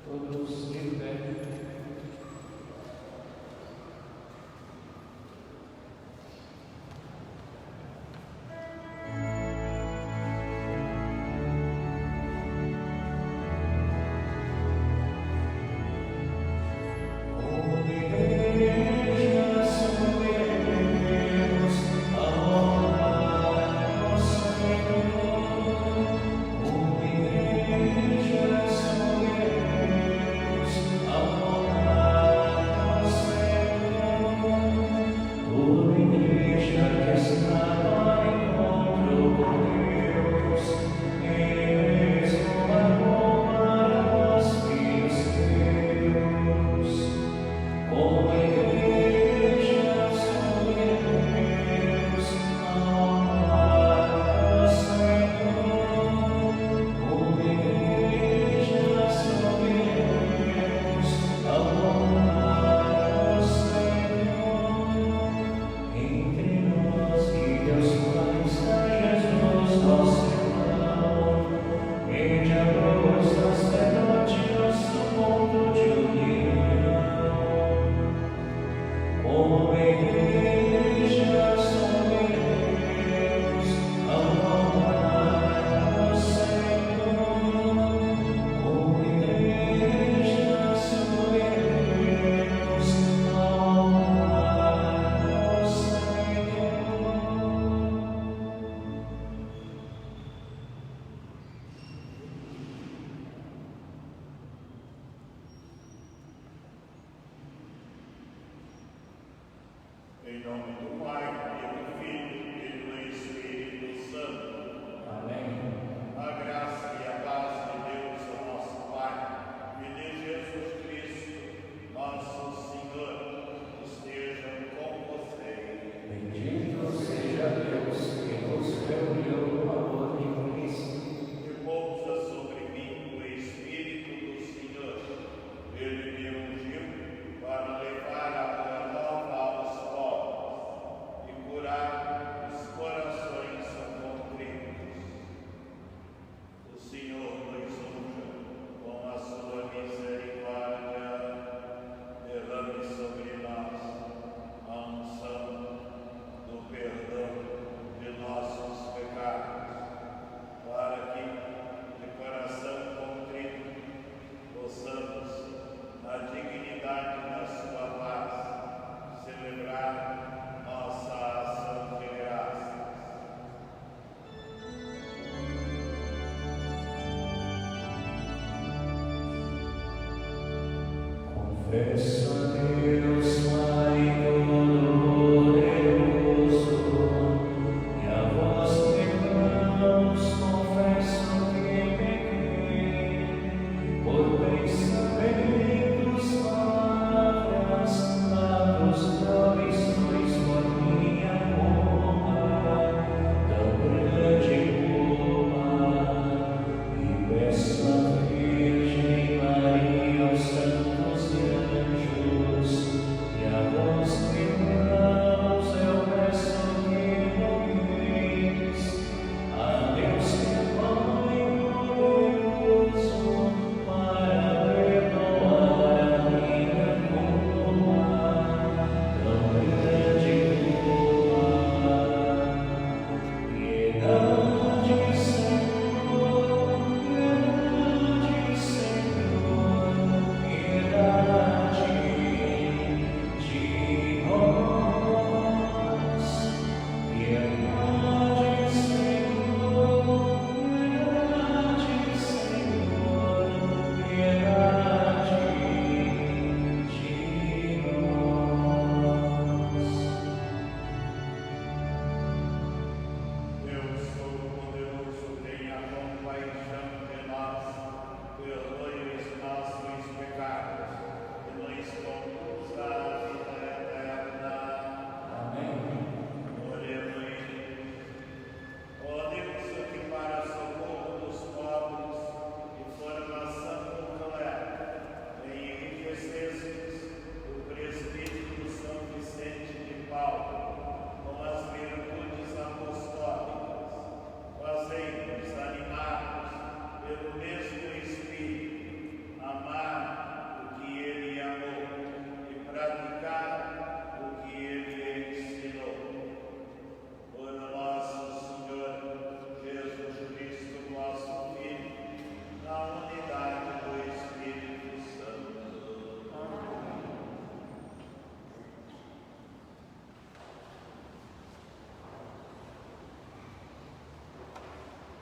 Todos de pé. Igreja,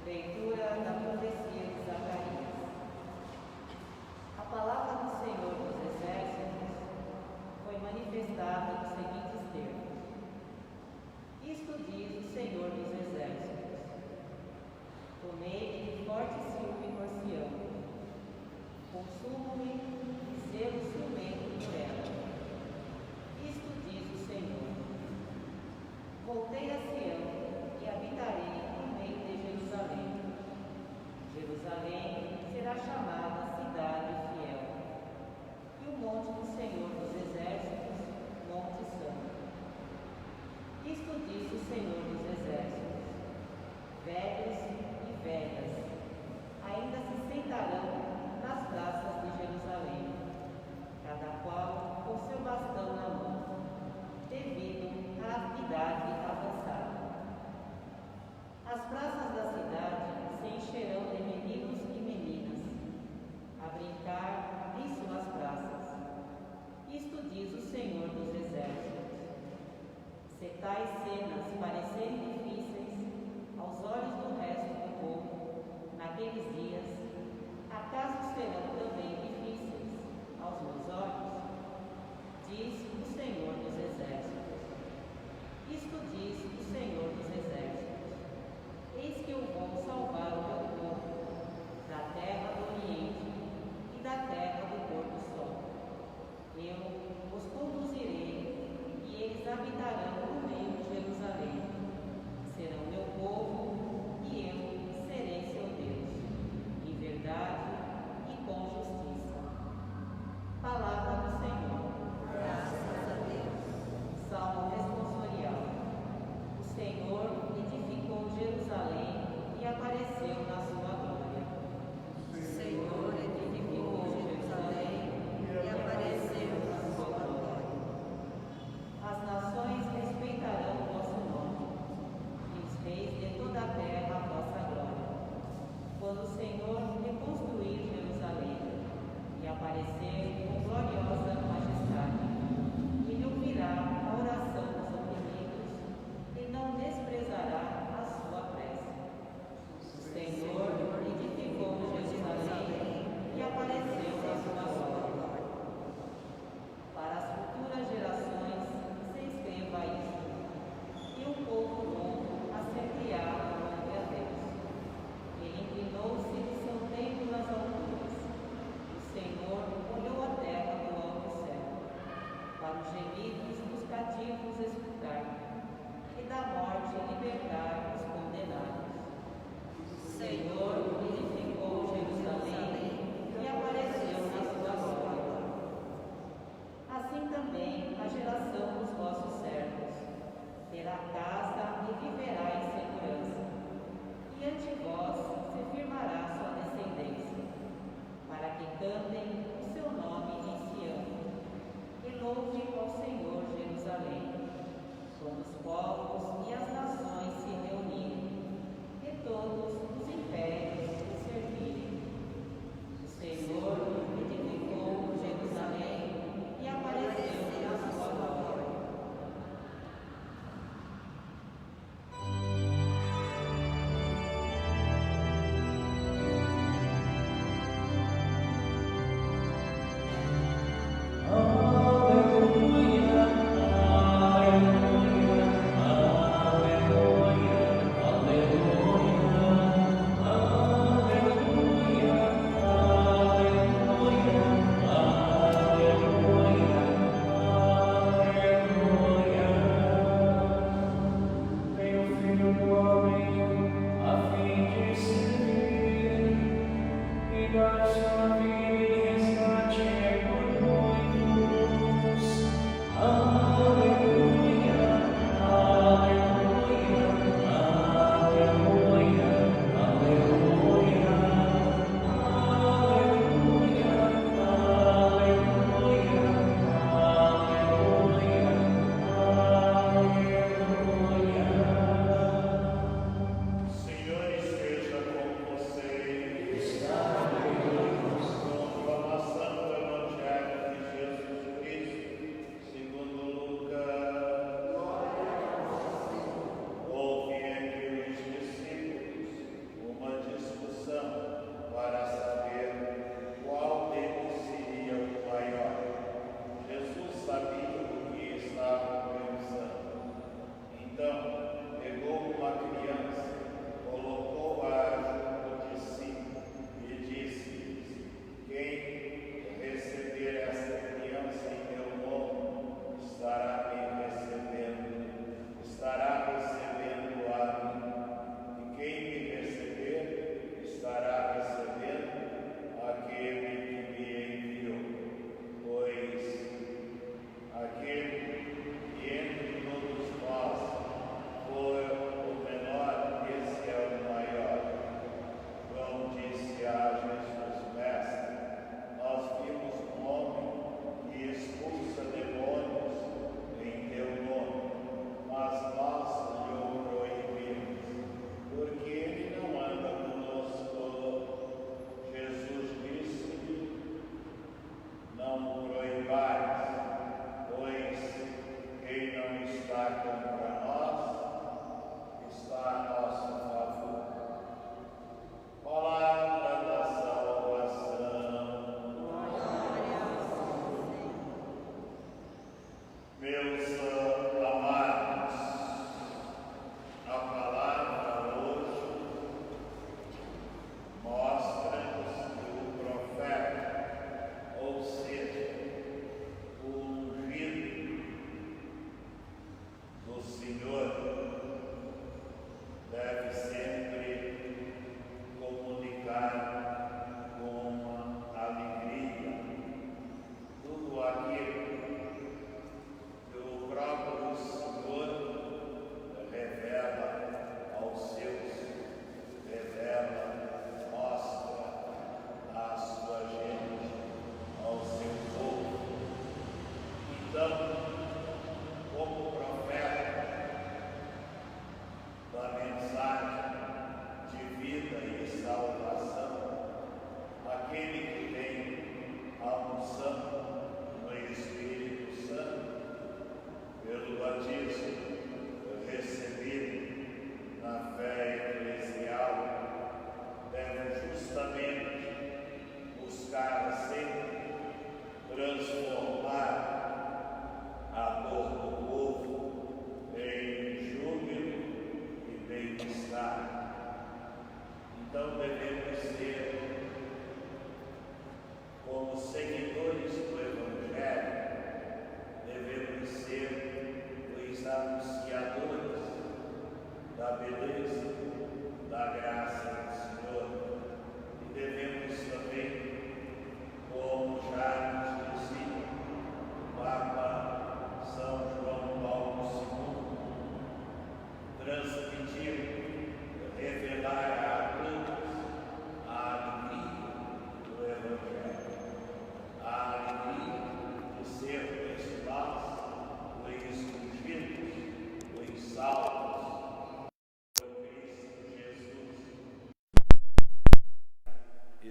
Leitura da profecia de Zacarias. A palavra do Senhor dos Exércitos foi manifestada nos seguintes termos. Isto diz o Senhor dos Exércitos: tomei de forte ciúme por Sião, consumo-me de selo ciumento por ela. Isto diz o Senhor: voltei a Sião e habitarei no meio de Jerusalém. Jerusalém será chamada Cidade Fiel, e o monte do Senhor dos Exércitos, Monte Santo. Isto diz o Senhor dos Exércitos: velhos e velhas ainda se sentarão nas praças de Jerusalém, cada qual com seu bastão na mão, devido à idade avançada. As praças da cidade se encherão de meninos e meninas, a brincar em suas praças. Isto diz o Senhor dos Exércitos: se tais cenas parecerem difíceis aos olhos do resto do povo, quando o Senhor reconstruir Jerusalém e aparecer com gloriosa majestade, ele ouvirá a oração dos oprimidos e não desprezará a sua prece. O Senhor edificou Jerusalém e apareceu na sua glória. Para as futuras gerações se escreva isto, e um povo novo assembleado louve a Deus. Ele inclinou-se de seu templo nas alturas. O Senhor olhou a terra do alto céu, para os gemidos dos cativos escutar, e da morte libertar os condenados. O Senhor edificou Jerusalém e apareceu na sua glória. Assim também a geração dos vossos servos terá casa e viverá em segurança, e ante vós se firmará sua descendência, para que cantem o seu nome em Sião, e louve ao Senhor Jerusalém, quando os povos e as nações se reunirem, e todos os impérios o servirem. O Senhor edificou Jerusalém e apareceu na sua glória. Senhor esteja com vocês.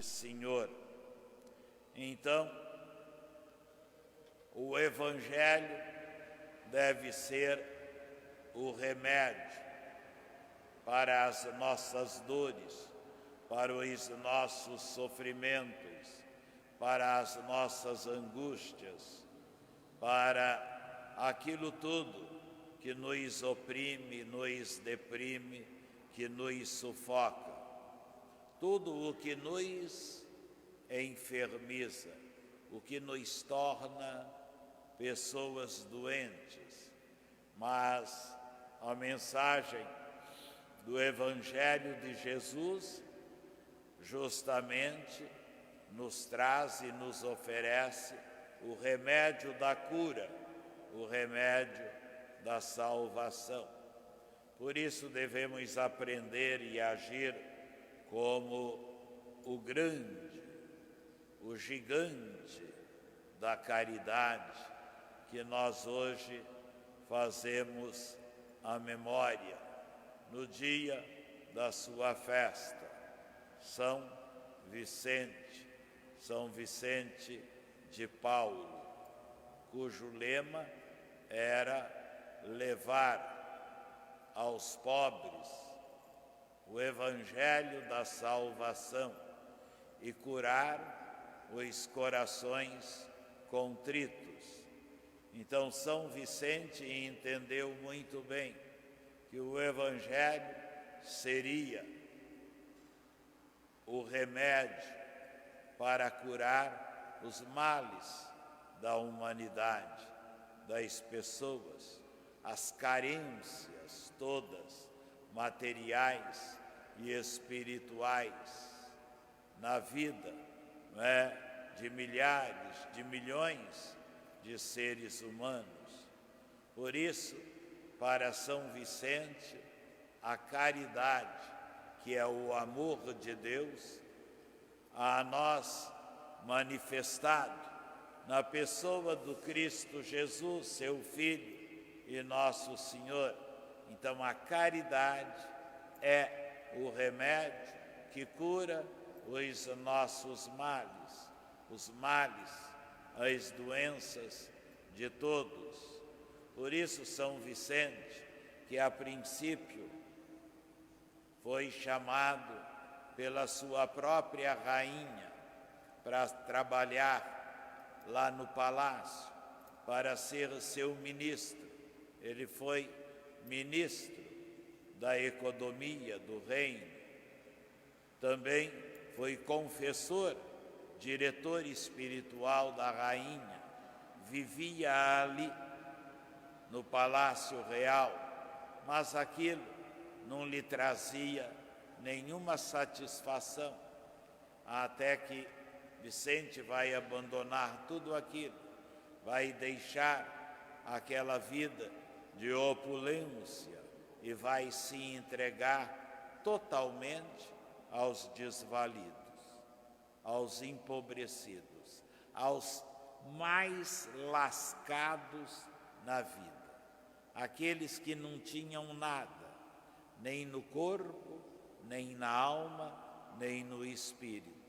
e Senhor. Então, o Evangelho deve ser o remédio para as nossas dores, para os nossos sofrimentos, para as nossas angústias, para aquilo tudo que nos oprime, nos deprime, que nos sufoca. Tudo o que nos enfermiza, o que nos torna pessoas doentes. Mas a mensagem do Evangelho de Jesus justamente nos traz e nos oferece o remédio da cura, o remédio da salvação. Por isso devemos aprender e agir como o grande, o gigante da caridade que nós hoje fazemos a memória no dia da sua festa, São Vicente de Paulo, cujo lema era levar aos pobres o Evangelho da salvação e curar os corações contritos. Então, São Vicente entendeu muito bem que o Evangelho seria o remédio para curar os males da humanidade, das pessoas, as carências todas, materiais e espirituais, na vida, de milhares, de milhões de seres humanos. Por isso, para São Vicente, a caridade, que é o amor de Deus, a nós manifestado na pessoa do Cristo Jesus, seu Filho e nosso Senhor. Então, a caridade é o remédio que cura os nossos males, as doenças de todos. Por isso, São Vicente, que a princípio foi chamado pela sua própria rainha para trabalhar lá no palácio, para ser seu ministro. Ele foi ministro da economia do reino. Também foi confessor, diretor espiritual da rainha. Vivia ali no Palácio Real, mas aquilo não lhe trazia nenhuma satisfação, até que Vicente vai abandonar tudo aquilo, vai deixar aquela vida de opulência e vai se entregar totalmente aos desvalidos, aos empobrecidos, aos mais lascados na vida, aqueles que não tinham nada, nem no corpo, nem na alma, nem no espírito.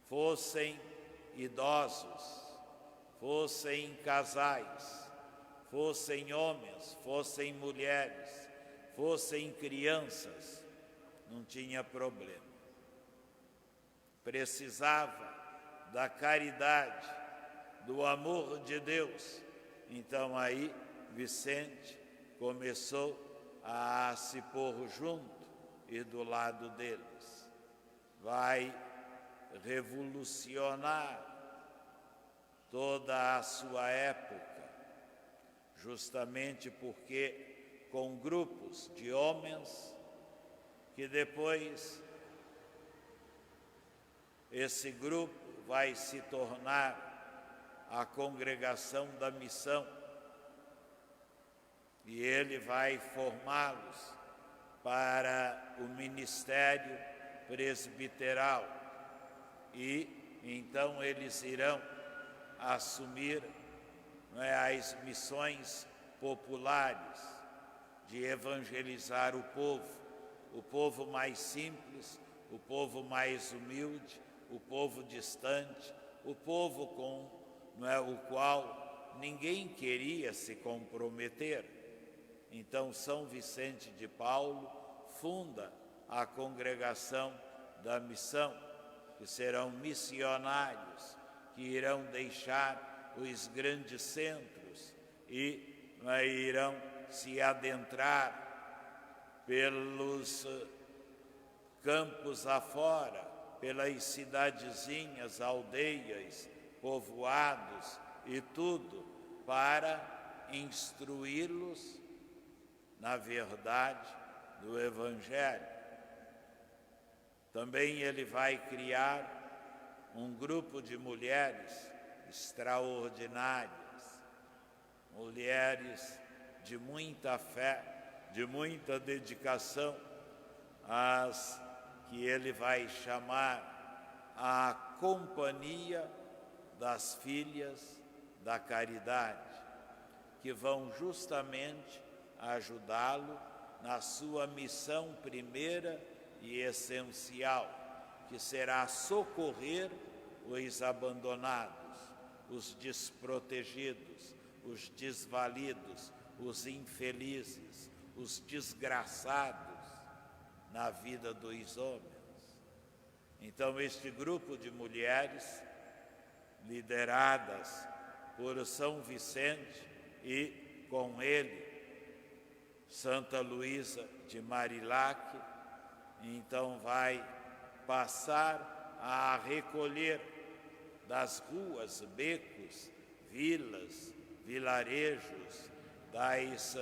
Fossem idosos, fossem casais, fossem homens, fossem mulheres, fossem crianças, não tinha problema. Precisava da caridade, do amor de Deus. Então aí Vicente começou a se pôr junto e do lado deles. Vai revolucionar toda a sua época, justamente porque com grupos de homens que depois esse grupo vai se tornar a Congregação da Missão e ele vai formá-los para o ministério presbiteral e então eles irão assumir as missões populares de evangelizar o povo mais simples, o povo mais humilde, o povo distante, o povo com o qual ninguém queria se comprometer. Então São Vicente de Paulo funda a Congregação da Missão, que serão missionários, que irão deixar os grandes centros e irão se adentrar pelos campos afora, pelas cidadezinhas, aldeias, povoados e tudo, para instruí-los na verdade do Evangelho. Também ele vai criar um grupo de mulheres extraordinárias, mulheres de muita fé, de muita dedicação, as que ele vai chamar a Companhia das Filhas da Caridade, que vão justamente ajudá-lo na sua missão primeira e essencial, que será socorrer os abandonados, os desprotegidos, os desvalidos, os infelizes, os desgraçados na vida dos homens. Então, este grupo de mulheres, lideradas por São Vicente e com ele Santa Luísa de Marilac, então vai passar a recolher das ruas, becos, vilas, vilarejos, das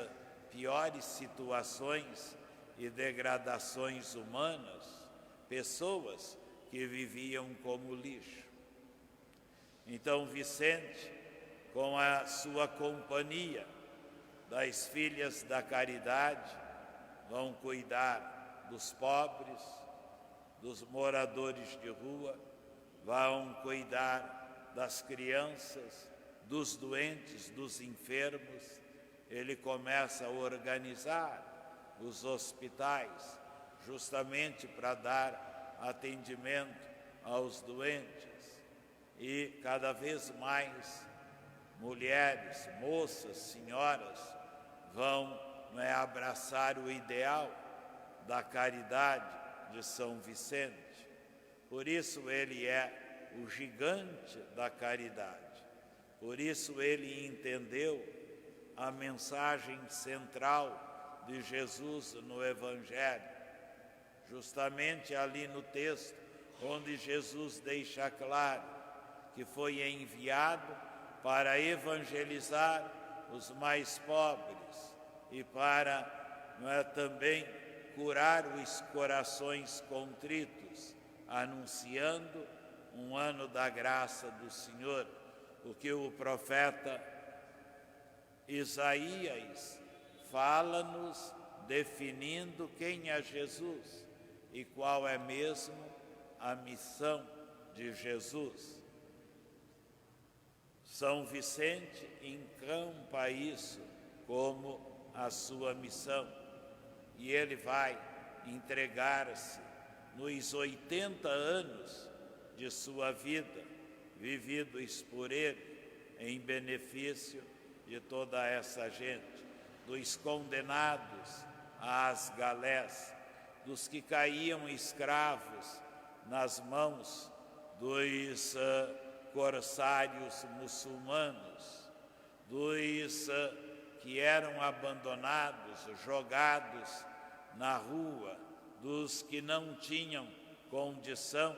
piores situações e degradações humanas, pessoas que viviam como lixo. Então Vicente, com a sua companhia das Filhas da Caridade, vão cuidar dos pobres, dos moradores de rua, vão cuidar das crianças, dos doentes, dos enfermos. Ele começa a organizar os hospitais, justamente para dar atendimento aos doentes. E cada vez mais mulheres, moças, senhoras vão abraçar o ideal da caridade de São Vicente. Por isso ele é o gigante da caridade. Por isso ele entendeu a mensagem central de Jesus no Evangelho, justamente ali no texto, onde Jesus deixa claro que foi enviado para evangelizar os mais pobres e para também curar os corações contritos, anunciando um ano da graça do Senhor, o que o profeta Isaías fala-nos, definindo quem é Jesus e qual é mesmo a missão de Jesus. São Vicente encampa isso como a sua missão, e ele vai entregar-se nos 80 anos de sua vida, vividos por ele em benefício de toda essa gente, dos condenados às galés, dos que caíam escravos nas mãos dos corsários muçulmanos, dos que eram abandonados, jogados na rua, dos que não tinham condição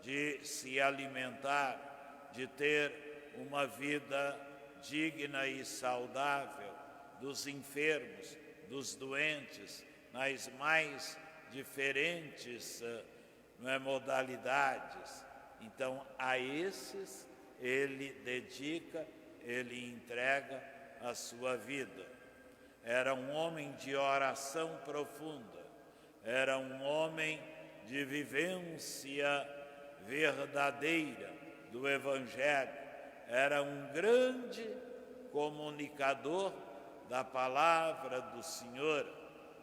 de se alimentar, de ter uma vida digna e saudável, dos enfermos, dos doentes, nas mais diferentes modalidades. Então, a esses ele dedica, ele entrega a sua vida. Era um homem de oração profunda, era um homem de vivência verdadeira do Evangelho, era um grande comunicador da palavra do Senhor,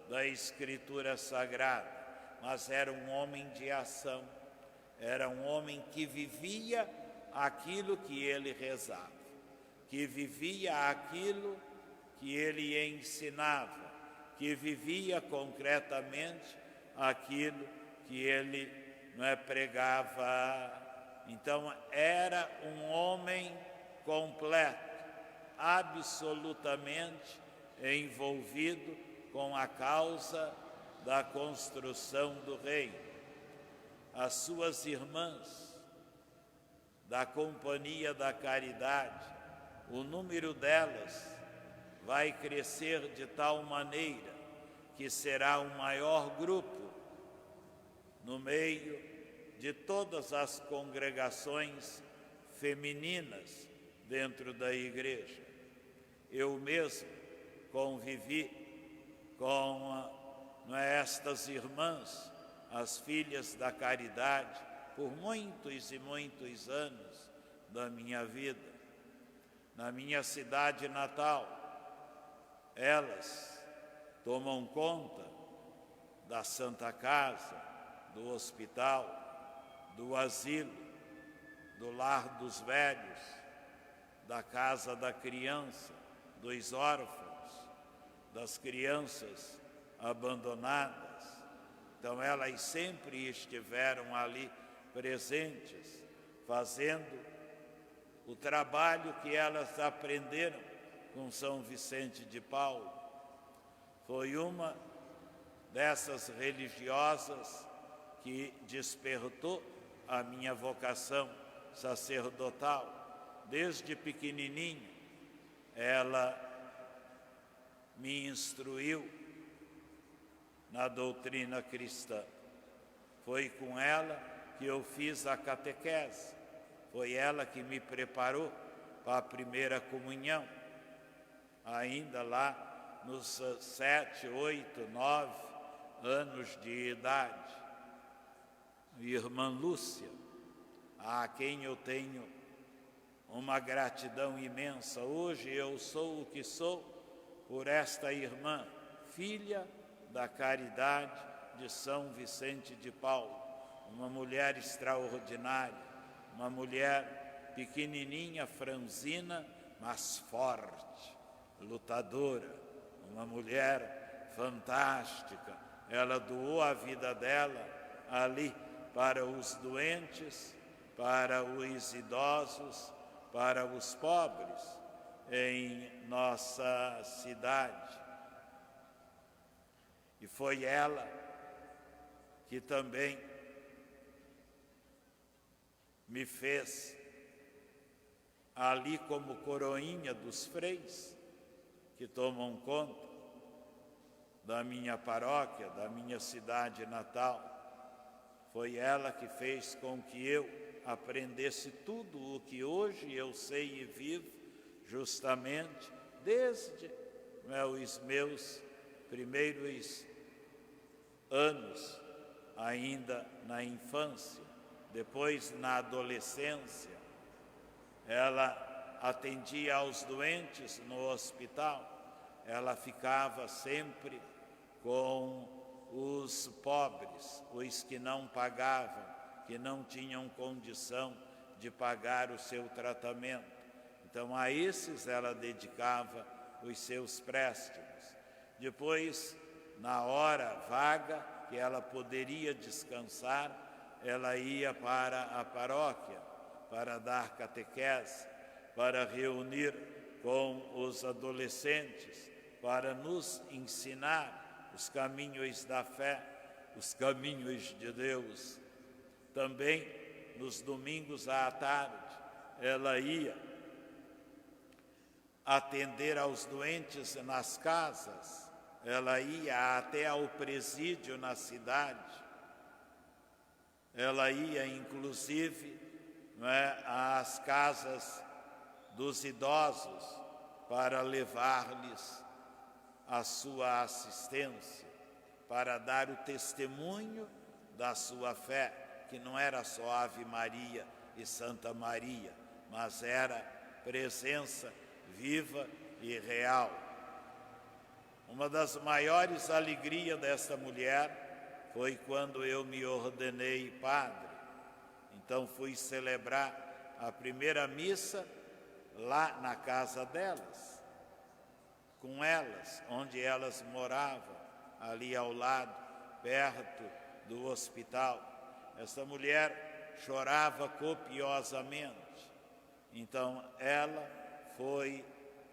da Escritura Sagrada. mas era um homem de ação, era um homem que vivia aquilo que ele rezava, que vivia aquilo que ele ensinava, que vivia concretamente aquilo que ele pregava. Então era um homem completo, absolutamente envolvido com a causa da construção do reino. As suas irmãs da Companhia da Caridade, o número delas vai crescer de tal maneira que será o maior grupo no meio de todas as congregações femininas dentro da igreja. Eu mesmo convivi com estas irmãs, as filhas da caridade, por muitos e muitos anos da minha vida. Na minha cidade natal, elas tomam conta da Santa Casa, do hospital, do asilo, do lar dos velhos, da casa da criança, dos órfãos, das crianças abandonadas. Então elas sempre estiveram ali presentes, fazendo o trabalho que elas aprenderam com São Vicente de Paulo. Foi uma dessas religiosas que despertou a minha vocação sacerdotal. Desde pequenininho, ela me instruiu na doutrina cristã. Foi com ela que eu fiz a catequese. Foi ela que me preparou para a primeira comunhão, ainda lá nos 7, 8, 9 anos de idade. Irmã Lúcia, a quem eu tenho uma gratidão imensa. Hoje eu sou o que sou por esta irmã, filha da caridade de São Vicente de Paulo, uma mulher extraordinária, uma mulher pequenininha, franzina, mas forte, lutadora, uma mulher fantástica. Ela doou a vida dela ali para os doentes, para os idosos, para os pobres em nossa cidade. E foi ela que também me fez ali como coroinha dos freis que tomam conta da minha paróquia, da minha cidade natal. Foi ela que fez com que eu aprendesse tudo o que hoje eu sei e vivo, justamente desde os meus primeiros anos, ainda na infância, depois na adolescência. Ela atendia aos doentes no hospital, ela ficava sempre com os pobres, os que não pagavam, que não tinham condição de pagar o seu tratamento. Então a esses ela dedicava os seus préstimos. Depois, na hora vaga que ela poderia descansar, ela ia para a paróquia para dar catequese, para reunir com os adolescentes, para nos ensinar os caminhos da fé, os caminhos de Deus. Também nos domingos à tarde, ela ia atender aos doentes nas casas, ela ia até ao presídio na cidade, ela ia inclusive às casas dos idosos para levar-lhes a sua assistência, para dar o testemunho da sua fé, que não era só Ave Maria e Santa Maria, mas era presença viva e real. Uma das maiores alegrias desta mulher foi quando eu me ordenei padre. Então fui celebrar a primeira missa lá na casa delas, com elas, onde elas moravam, ali ao lado, perto do hospital. Essa mulher chorava copiosamente. Então ela foi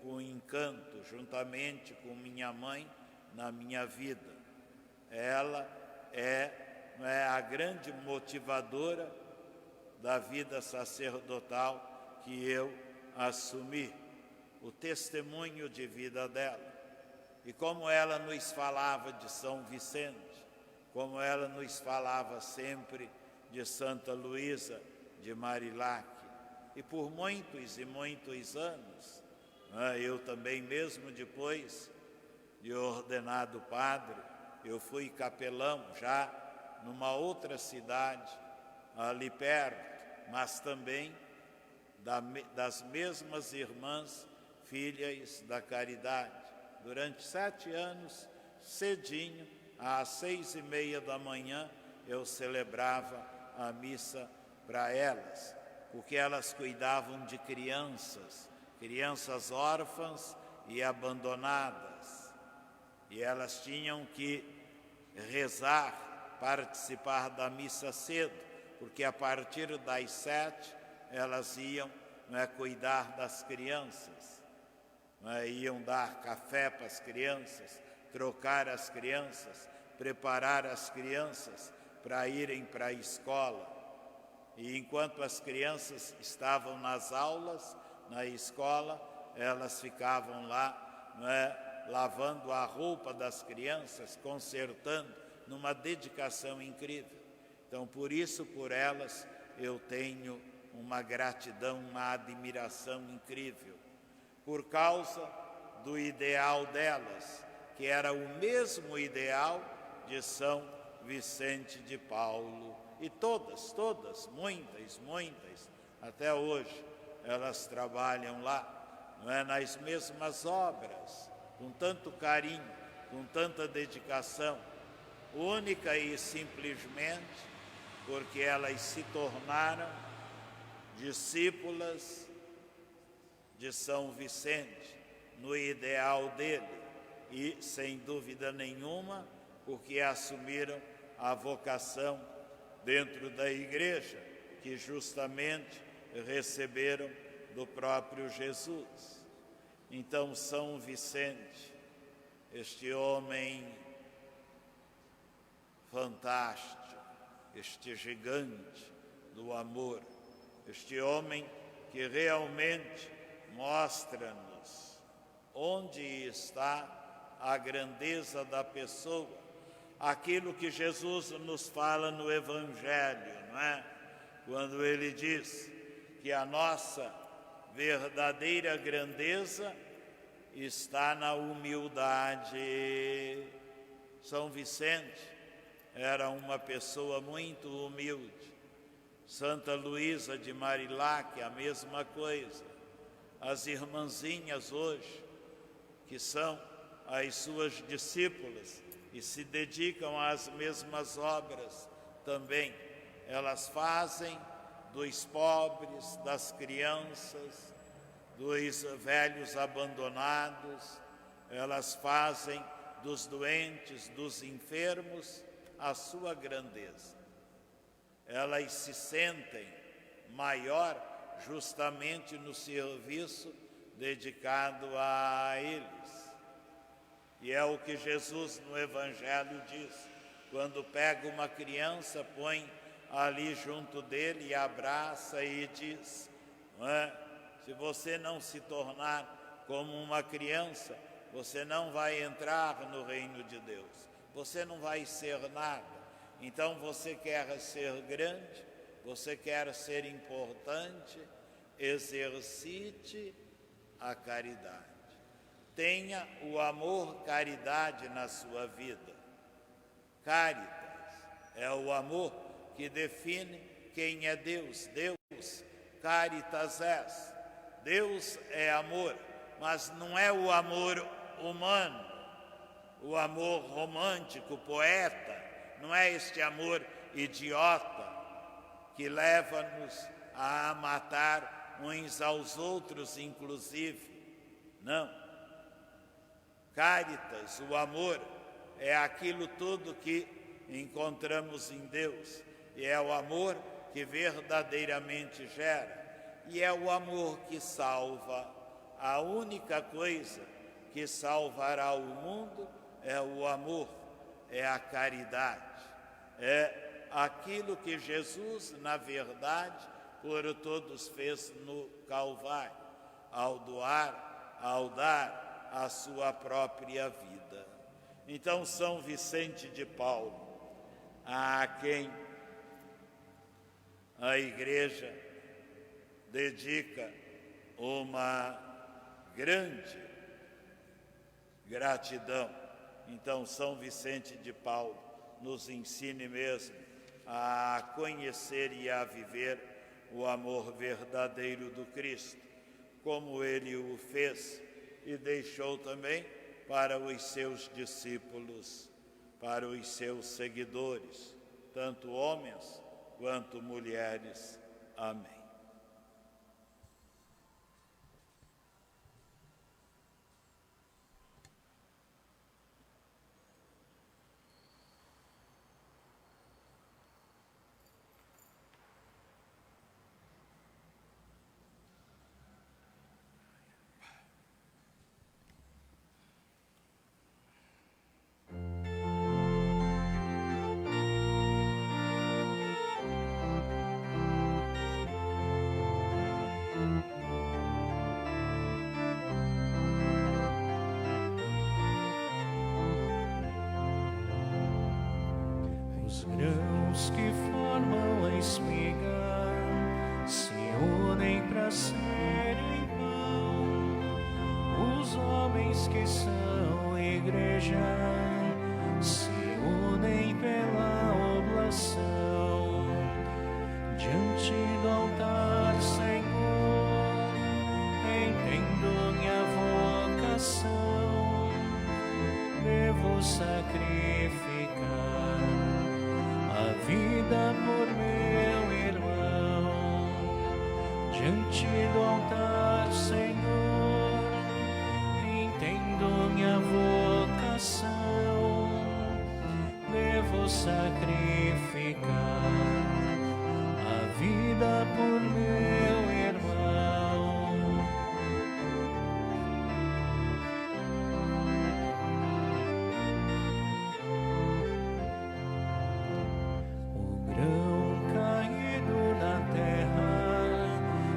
o encanto, juntamente com minha mãe, na minha vida. Ela é a grande motivadora da vida sacerdotal que eu assumi, o testemunho de vida dela. E como ela nos falava de São Vicente, como ela nos falava sempre de Santa Luísa de Marilac. E por muitos e muitos anos, eu também, mesmo depois de ordenado padre, eu fui capelão já numa outra cidade, ali perto, mas também das mesmas irmãs filhas da caridade. Durante 7 anos, cedinho, às 6:30 da manhã, eu celebrava a missa para elas, porque elas cuidavam de crianças órfãs e abandonadas. E elas tinham que rezar, participar da missa cedo, porque a partir das 7 elas iam cuidar das crianças, iam dar café para as crianças, trocar as crianças, preparar as crianças para irem para a escola. E enquanto as crianças estavam nas aulas, na escola, elas ficavam lá, lavando a roupa das crianças, consertando, numa dedicação incrível. Então, por isso, por elas, eu tenho uma gratidão, uma admiração incrível, por causa do ideal delas, que era o mesmo ideal de São Vicente de Paulo. E todas, muitas, até hoje, elas trabalham lá, nas mesmas obras, com tanto carinho, com tanta dedicação, única e simplesmente porque elas se tornaram discípulas de São Vicente, no ideal dele, e, sem dúvida nenhuma, porque assumiram a vocação dentro da igreja, que justamente receberam do próprio Jesus. Então, São Vicente, este homem fantástico, este gigante do amor, este homem que realmente mostra-nos onde está a grandeza da pessoa, aquilo que Jesus nos fala no Evangelho, não é? Quando ele diz que a nossa verdadeira grandeza está na humildade. São Vicente era uma pessoa muito humilde. Santa Luísa de Marilac, a mesma coisa. As irmãzinhas hoje, que são as suas discípulas e se dedicam às mesmas obras também, elas fazem dos pobres, das crianças, dos velhos abandonados, elas fazem dos doentes, dos enfermos, a sua grandeza. Elas se sentem maior justamente no serviço dedicado a eles. E é o que Jesus no Evangelho diz, quando pega uma criança, põe ali junto dele e abraça e diz, se você não se tornar como uma criança, você não vai entrar no reino de Deus, você não vai ser nada. Então você quer ser grande, você quer ser importante, exercite a caridade. Tenha o amor caridade na sua vida. Caritas é o amor que define quem é Deus. Deus, caritas est. Deus é amor, mas não é o amor humano, o amor romântico, poeta, não é este amor idiota que leva-nos a matar uns aos outros, inclusive. Não. Caritas, o amor, é aquilo tudo que encontramos em Deus. E é o amor que verdadeiramente gera. E é o amor que salva. A única coisa que salvará o mundo é o amor, é a caridade. É aquilo que Jesus, na verdade, por todos fez no Calvário, ao dar a sua própria vida. Então, São Vicente de Paulo, a quem a Igreja dedica uma grande gratidão. Então, São Vicente de Paulo nos ensine mesmo a conhecer e a viver o amor verdadeiro do Cristo, como ele o fez e deixou também para os seus discípulos, para os seus seguidores, tanto homens quanto mulheres. Amém. Os grãos que formam a espiga se unem para serem pão. Os homens que são igreja se unem pela oblação. Diante do altar, Senhor, entendo minha vocação. Devo sacrificar a vida por meu irmão. Diante do altar, Senhor, entendo minha vocação. Devo sacrificar a vida por meu irmão. O grão caído na terra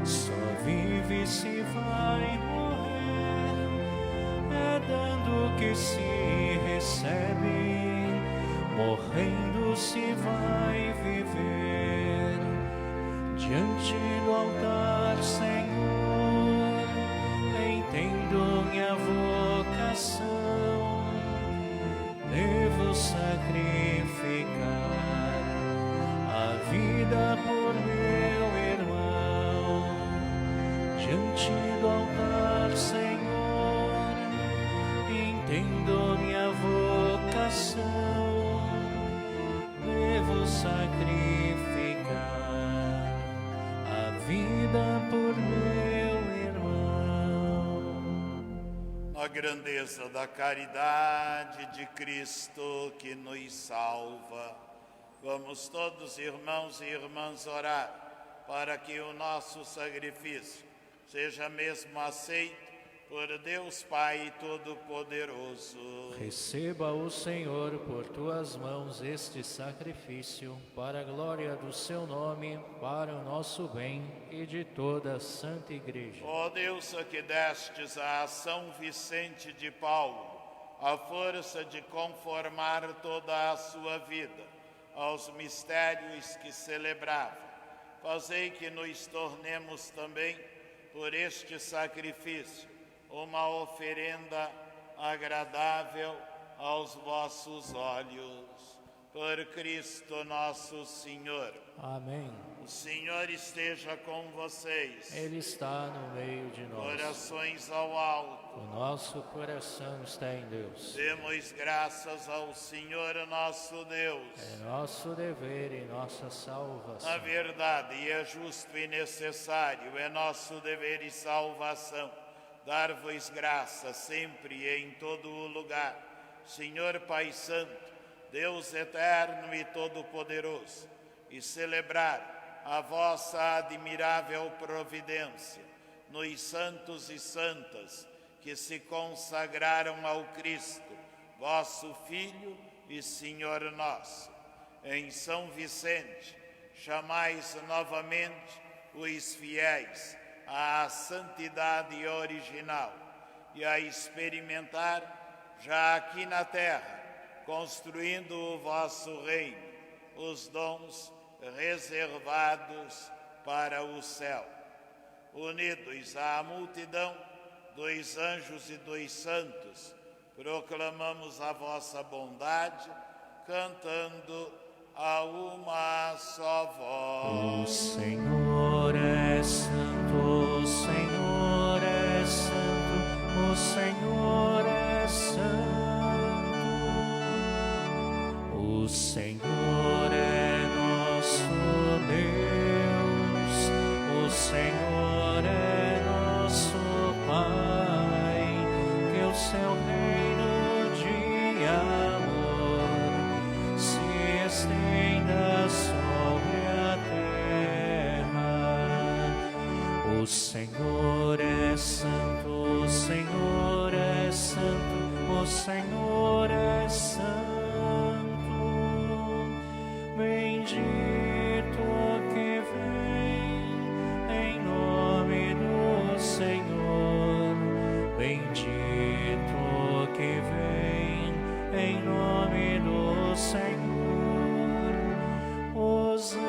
só vive se vai morrer. É dando que se recebe, morrendo se vai viver. Diante do altar, Senhor, entendo minha vocação. Devo sacrificar a vida por meu irmão. Diante do altar, Senhor, entendo minha vocação. Devo sacrificar a vida por meu irmão. A grandeza da caridade de Cristo que nos salva. Vamos todos, irmãos e irmãs, orar para que o nosso sacrifício seja mesmo aceito por Deus Pai Todo-Poderoso. Receba o Senhor por tuas mãos este sacrifício, para a glória do seu nome, para o nosso bem e de toda a Santa Igreja. Ó Deus, que destes a São Vicente de Paulo a força de conformar toda a sua vida aos mistérios que celebrava, fazei que nos tornemos também, por este sacrifício, uma oferenda agradável aos vossos olhos. Por Cristo nosso Senhor. Amém. O Senhor esteja com vocês. Ele está no meio de nós. Corações ao alto. O nosso coração está em Deus. Demos graças ao Senhor nosso Deus. É nosso dever e nossa salvação. Na verdade, é justo e necessário, é nosso dever e salvação, dar-vos graça sempre e em todo o lugar, Senhor Pai Santo, Deus eterno e todo-poderoso, e celebrar a vossa admirável providência nos santos e santas que se consagraram ao Cristo, vosso Filho e Senhor nosso. Em São Vicente, chamais novamente os fiéis à santidade original e a experimentar, já aqui na terra, construindo o vosso reino, os dons reservados para o céu. Unidos à multidão dos anjos e dos santos, proclamamos a vossa bondade, cantando a uma só voz. O Senhor é santo, o Senhor é santo, o Senhor é santo. O Senhor é nosso Deus, o Senhor é nosso Pai, que o seu reino de amor se estenda sobre a terra. O Senhor é santo, o Senhor é santo, o Senhor é santo. Bendito que vem em nome do Senhor, bendito que vem em nome do Senhor. Hosana,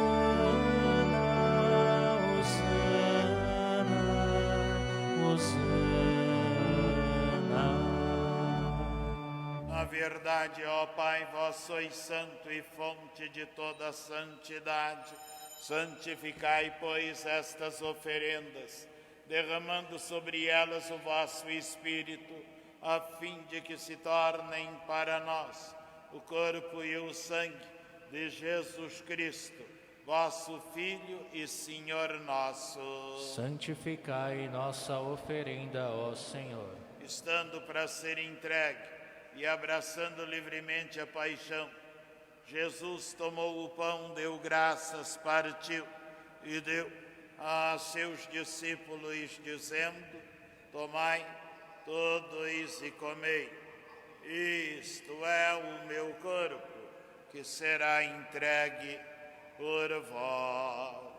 Hosana, Hosana. Na verdade, ó Pai, vós sois santo e fonte de toda santidade. Santificai, pois, estas oferendas, derramando sobre elas o vosso Espírito, a fim de que se tornem para nós o corpo e o sangue de Jesus Cristo, vosso Filho e Senhor nosso. Santificai nossa oferenda, ó Senhor. Estando para ser entregue e abraçando livremente a paixão, Jesus tomou o pão, deu graças, partiu e deu a seus discípulos, dizendo: tomai todos e comei, isto é o meu corpo, que será entregue por vós.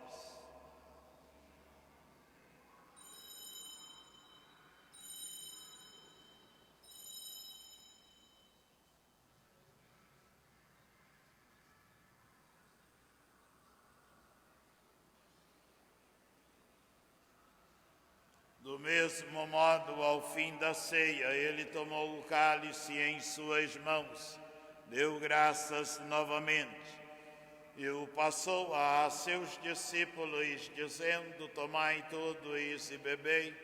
Do mesmo modo, ao fim da ceia, ele tomou o cálice em suas mãos, deu graças novamente e o passou a seus discípulos, dizendo: tomai todos e bebei,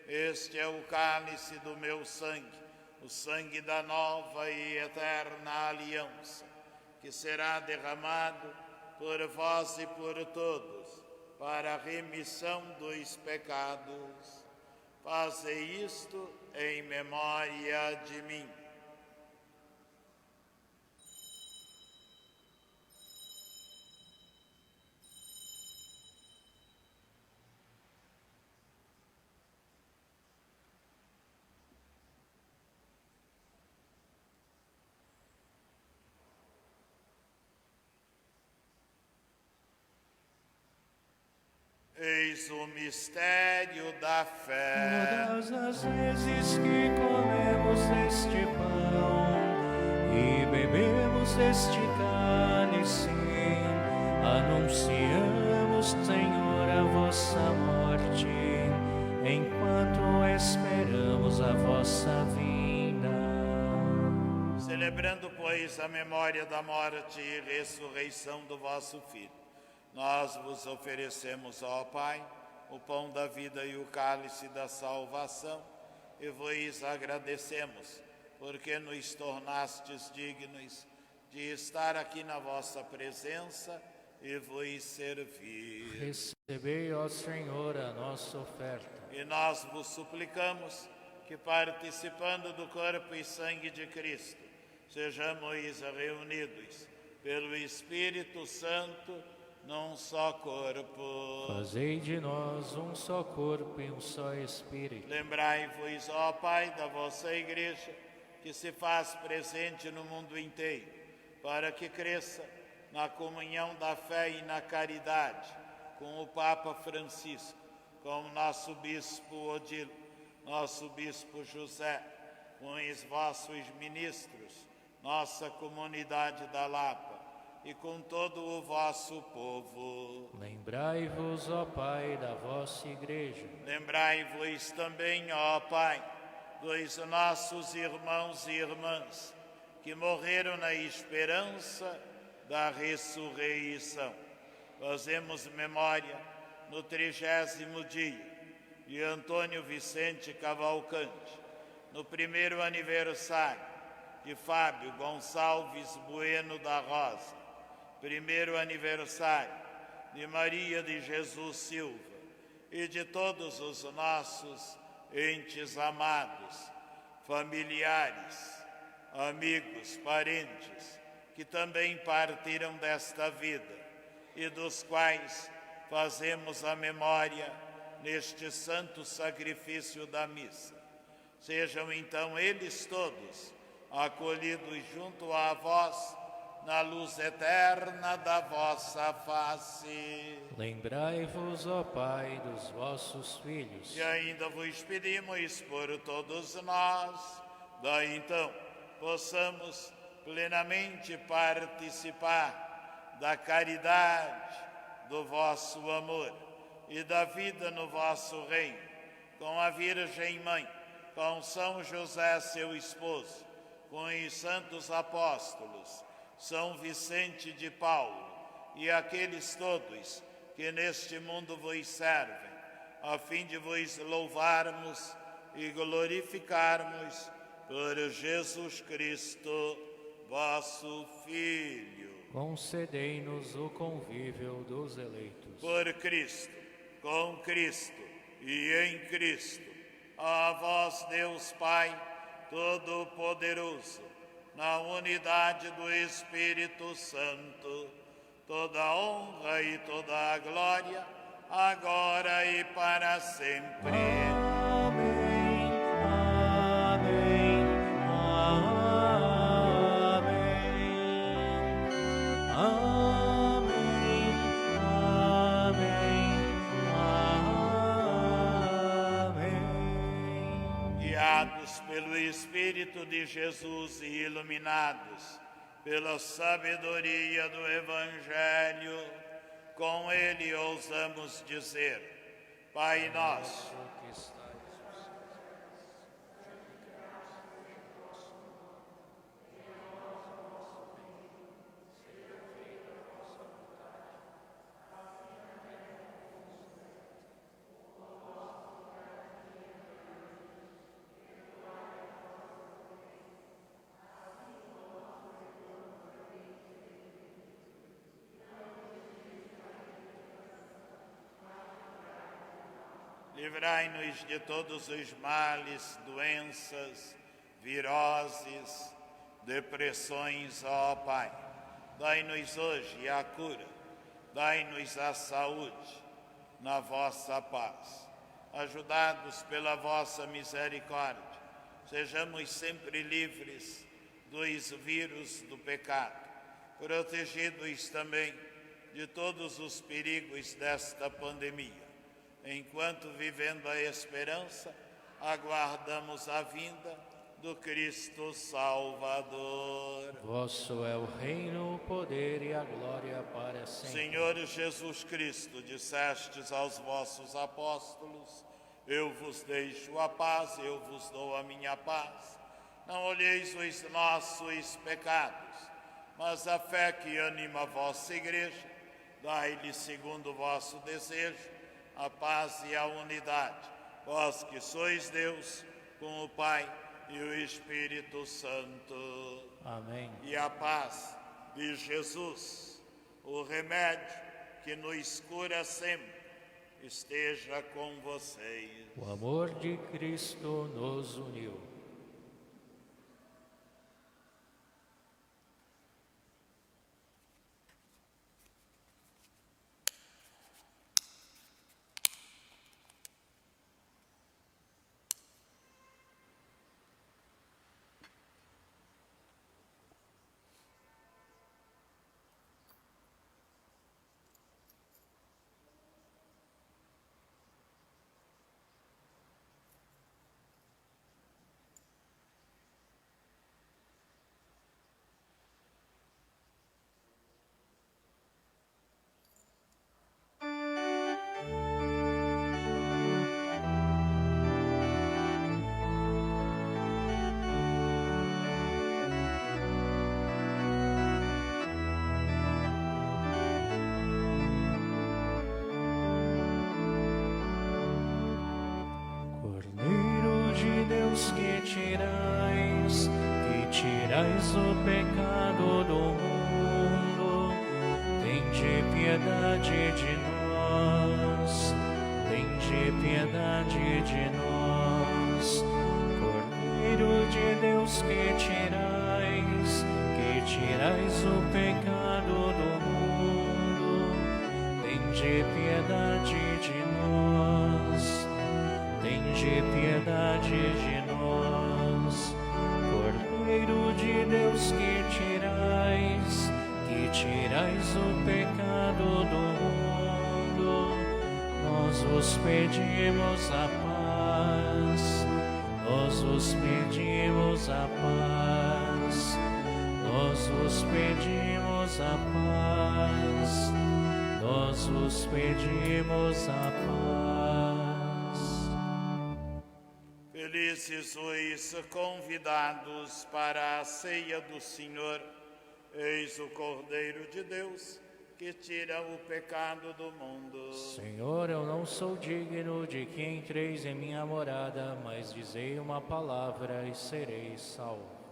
este é o cálice do meu sangue, o sangue da nova e eterna aliança, que será derramado por vós e por todos, para a remissão dos pecados. Fazei isto em memória de mim. Eis o mistério da fé. Todas as vezes que comemos este pão e bebemos este cálice, anunciamos, Senhor, a vossa morte, enquanto esperamos a vossa vinda. Celebrando, pois, a memória da morte e ressurreição do vosso Filho, Nós vos oferecemos, ó Pai, o pão da vida e o cálice da salvação, e vos agradecemos, porque nos tornastes dignos de estar aqui na vossa presença e vos servir. Recebei, ó Senhor, a nossa oferta. E nós vos suplicamos que, participando do corpo e sangue de Cristo, sejamos reunidos pelo Espírito Santo num só corpo. Fazei de nós um só corpo e um só Espírito. Lembrai-vos, ó Pai, da vossa Igreja, que se faz presente no mundo inteiro, para que cresça na comunhão da fé e na caridade, com o Papa Francisco, com o nosso Bispo Odilo, nosso Bispo José, com os vossos ministros, nossa comunidade da Lapa, e com todo o vosso povo. Lembrai-vos, ó Pai, da vossa Igreja. Lembrai-vos também, ó Pai, dos nossos irmãos e irmãs que morreram na esperança da ressurreição. Fazemos memória no 30º dia de Antônio Vicente Cavalcante, no primeiro aniversário de Fábio Gonçalves Bueno da Rosa, primeiro aniversário de Maria de Jesus Silva e de todos os nossos entes amados, familiares, amigos, parentes, que também partiram desta vida e dos quais fazemos a memória neste santo sacrifício da missa. Sejam então eles todos acolhidos junto a vós na luz eterna da vossa face. Lembrai-vos, ó Pai, dos vossos filhos. E ainda vos pedimos por todos nós, daí então possamos plenamente participar da caridade, do vosso amor e da vida no vosso reino, com a Virgem Mãe, com São José, seu esposo, com os santos apóstolos, São Vicente de Paulo e aqueles todos que neste mundo vos servem, a fim de vos louvarmos e glorificarmos por Jesus Cristo, vosso Filho. Concedei-nos o convívio dos eleitos. Por Cristo, com Cristo e em Cristo, a vós, Deus Pai Todo-Poderoso, na unidade do Espírito Santo, toda a honra e toda a glória, agora e para sempre. Amém, amém, amém, amém, amém, amém. Guiados pelo Espírito de Jesus e iluminados pela sabedoria do Evangelho, com ele ousamos dizer: Pai nosso, Que estais nos céus, livrai-nos de todos os males, doenças, viroses, depressões, ó Pai. Dai-nos hoje a cura, dai-nos a saúde na vossa paz. Ajudados pela vossa misericórdia, sejamos sempre livres dos vírus do pecado, protegidos também de todos os perigos desta pandemia. Enquanto, vivendo a esperança, aguardamos a vinda do Cristo Salvador. vosso é o reino, o poder e a glória para sempre. Senhor Jesus Cristo, dissestes aos vossos apóstolos: eu vos deixo a paz, eu vos dou a minha paz. Não olheis os nossos pecados, mas a fé que anima a vossa Igreja. Dai-lhe, segundo o vosso desejo, a paz e a unidade, vós que sois Deus, com o Pai e o Espírito Santo. Amém. E a paz de Jesus, o remédio que nos cura sempre, esteja com vocês. O amor de Cristo nos uniu. Que tirais o pecado do mundo, tende piedade de nós, tende piedade de nós. Cordeiro de Deus, que tirais o pecado do mundo, tende piedade de nós, tende piedade de nós. Cordeiro de Deus, que tirais o pecado do mundo, nós vos pedimos a paz, nós vos pedimos a paz, nós vos pedimos a paz, nós vos pedimos a paz. Felizes sois convidados para a ceia do Senhor. Eis o Cordeiro de Deus, que tira o pecado do mundo. Senhor, eu não sou digno de que entreis em minha morada, mas dizei uma palavra e serei salvo.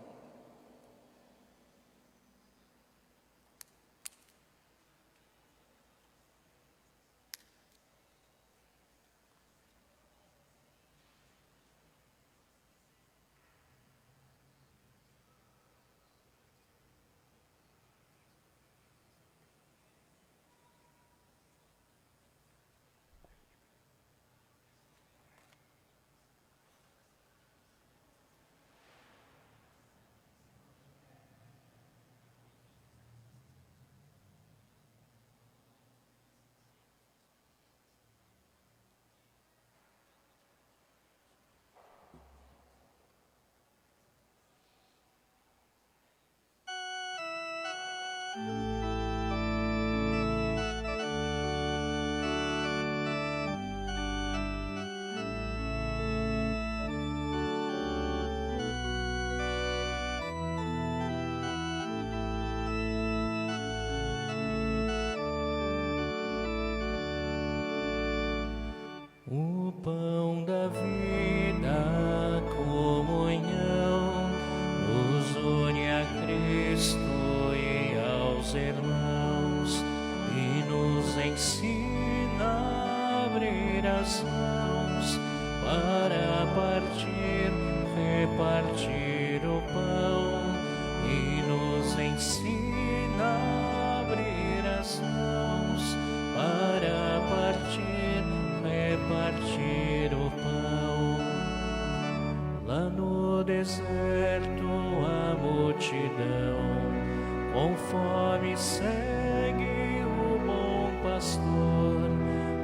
O pão da vida, a comunhão, nos une a Cristo e aos irmãos, e nos ensina a abrir as mãos para repartir o pão, e nos ensina a abrir as mãos para repartir o pão. Lá no deserto a multidão com fome segue o bom pastor,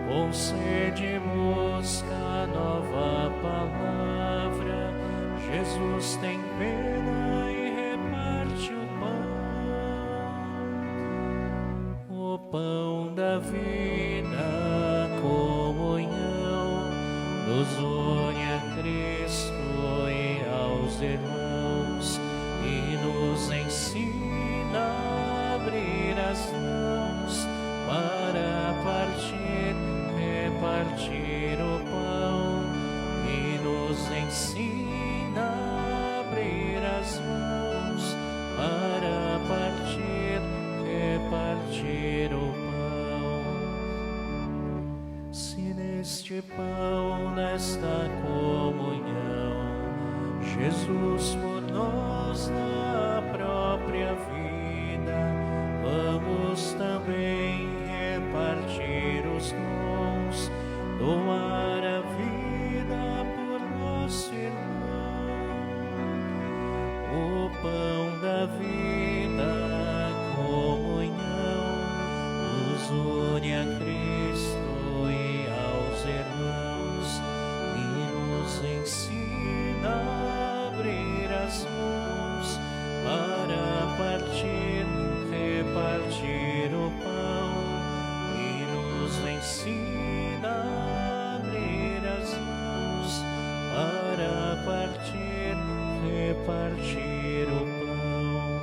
com sede busca a nova palavra. Jesus tem pena e reparte o pão da vida, a comunhão, nos une a Cristo e aos irmãos, e nos ensina a abrir as mãos para repartir o pão e nos ensina a abrir as mãos para repartir o pão. Se neste pão, nesta comunhão, Jesus por nós dá a própria vida, vamos também repartir os dons, doar a vida por nosso irmão. O pão da vida, a comunhão, nos une a Cristo e aos irmãos e nos ensina a abrir as mãos para repartir o pão e nos ensina a abrir as mãos para repartir o pão.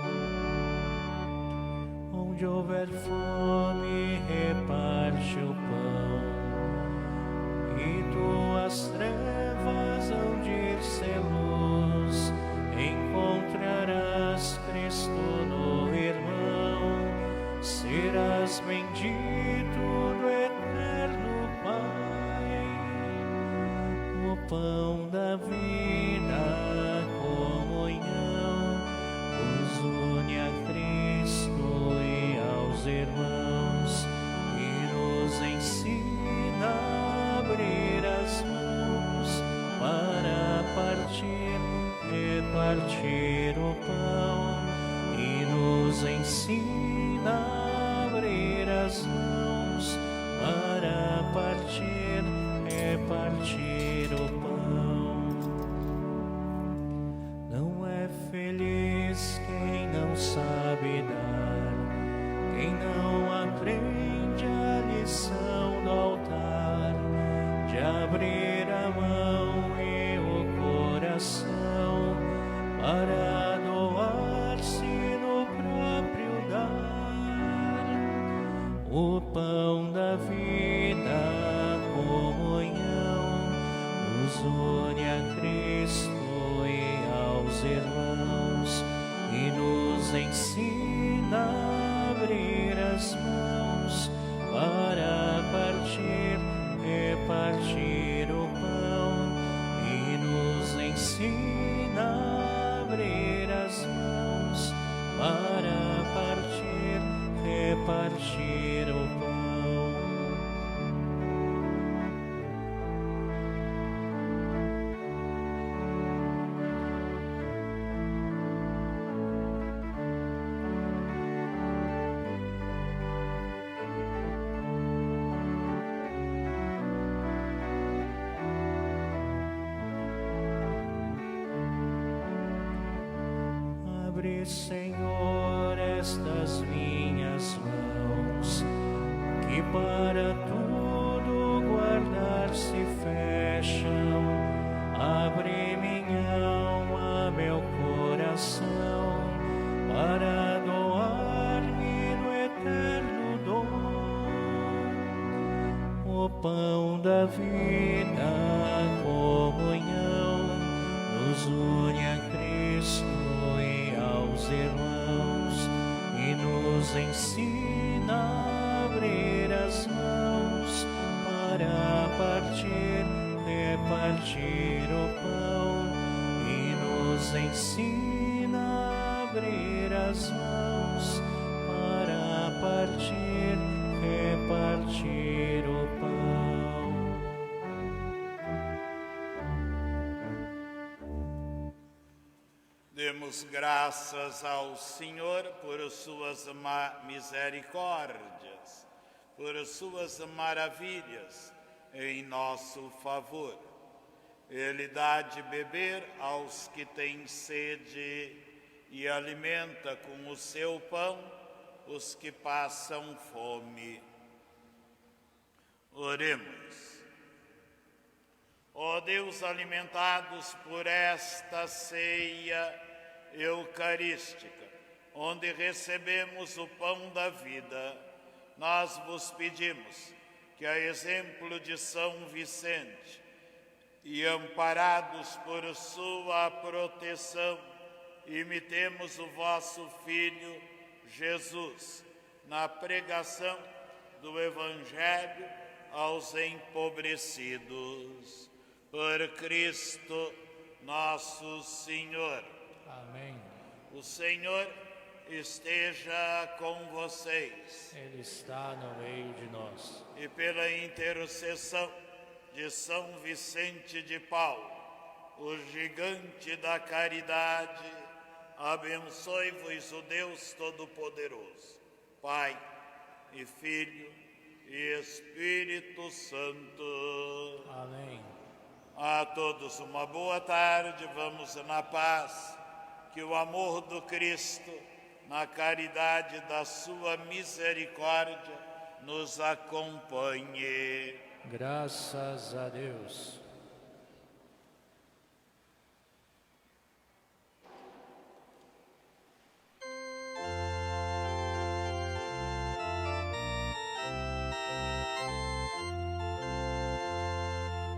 Onde houver fome, reparte o pão, e tuas trevas hão de ser luz. Encontrarás Cristo no irmão, serás bendito do eterno Pai. O pão da vida, a comunhão, nos une a Cristo e aos irmãos e nos ensina a abrir as mãos para repartir o pão e nos ensina a abrir as mãos para repartir o pão. Não é feliz quem não sabe dar, quem não aprende a lição do altar, de abrir a mão e o coração para doar-se no próprio dar. O pão da vida, a comunhão, nos une a Cristo e aos irmãos e nos ensina a abrir as mãos para repartir o pão e nos ensina a abrir as mãos para repartir o pão. Abre, Senhor, estas minhas mãos, que para tudo guardar se fecham. Abre minha alma, meu coração, para doar-me no eterno dom. O pão da vida, a comunhão, nos une a Cristo e aos irmãos e nos ensina a abrir as mãos para repartir o pão e nos ensina a abrir as mãos para repartir o pão. Demos graças ao Senhor por suas misericórdias, por suas maravilhas em nosso favor. Ele dá de beber aos que têm sede e alimenta com o seu pão os que passam fome. Oremos. Ó Deus, alimentados por esta ceia eucarística, onde recebemos o pão da vida, nós vos pedimos, que, a exemplo de São Vicente, e amparados por sua proteção, imitemos o vosso Filho Jesus na pregação do Evangelho aos empobrecidos. Por Cristo nosso Senhor. Amém. O Senhor esteja com vocês. Ele está no meio de nós. E pela intercessão de São Vicente de Paulo, o gigante da caridade, abençoe-vos o Deus Todo-Poderoso, Pai e Filho e Espírito Santo. Amém. A todos uma boa tarde, vamos na paz, que o amor do Cristo, na caridade da sua misericórdia, nos acompanhe. Graças a Deus.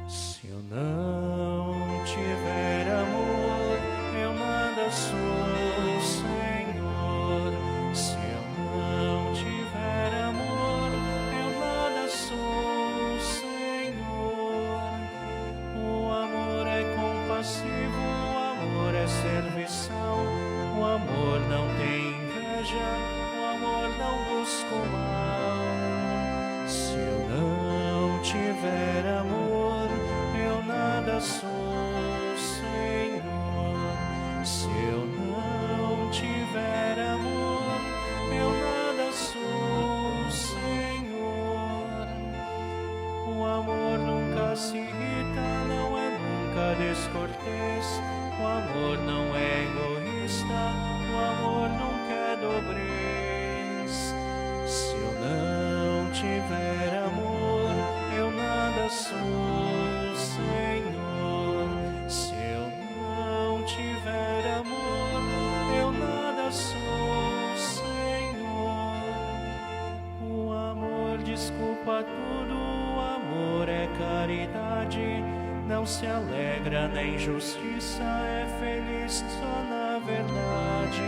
Se eu não tiver amor, eu nada sou, Senhor. Se eu não tiver amor, eu nada sou, Senhor. O amor é compassivo, o amor é serviçal, o amor não tem inveja, o amor não busca o mal. Se eu não tiver amor, eu nada sou, Senhor. Se eu não tiver amor, eu nada sou, Senhor. O amor nunca se irrita, não é nunca descortês. O amor não é egoísta, o amor não quer dobrez. Se eu não tiver amor, eu nada sou, Senhor. Se eu não tiver amor, eu nada sou, Senhor. O amor desculpa tudo, o amor é caridade. Não se alegra nem justiça, é feliz só na verdade.